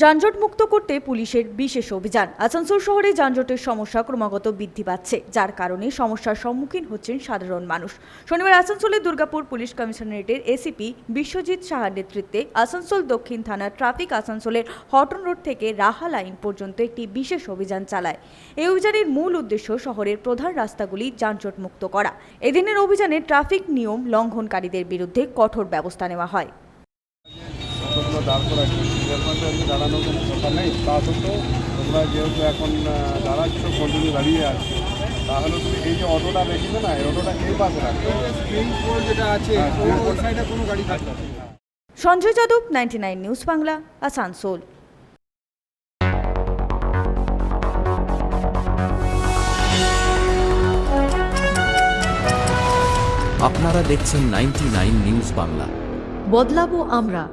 যানজট মুক্ত করতে পুলিশের বিশেষ অভিযান। আসানসোল শহরে যানজটের সমস্যা ক্রমাগত বৃদ্ধি পাচ্ছে, যার কারণে সমস্যার সম্মুখীন হচ্ছেন সাধারণ মানুষ। শনিবার আসানসোলের দুর্গাপুর পুলিশ কমিশনারেটের এসিপি বিশ্বজিৎ সাহার নেতৃত্বে আসানসোল দক্ষিণ থানার ট্রাফিক আসানসোলের হটন রোড থেকে রাহা লাইন পর্যন্ত একটি বিশেষ অভিযান চালায়। এই অভিযানের মূল উদ্দেশ্য শহরের প্রধান রাস্তাগুলি যানজট মুক্ত করা। এদিনের অভিযানে ট্রাফিক নিয়ম লঙ্ঘনকারীদের বিরুদ্ধে কঠোর ব্যবস্থা নেওয়া হয়। দাঁড়ানোর কোনো দরকার নেই, তা সত্ত্বেও তোমরা যেহেতু এখন দাঁড়াচ্ছ, কন্টিনিউ দাঁড়িয়ে আছো, তাহলে তুমি এই যে অটোটা দেখছো না, এই অটোটা এই পাশে রাখবে, যেটা আছে ওই সাইডে কোনো গাড়ি থাকবে না। সঞ্জয় যাদব, 99 নিউজ বাংলা, আসানসোল। আপনারা দেখছেন 99 নিউজ বাংলা। বদলাবো আমরা।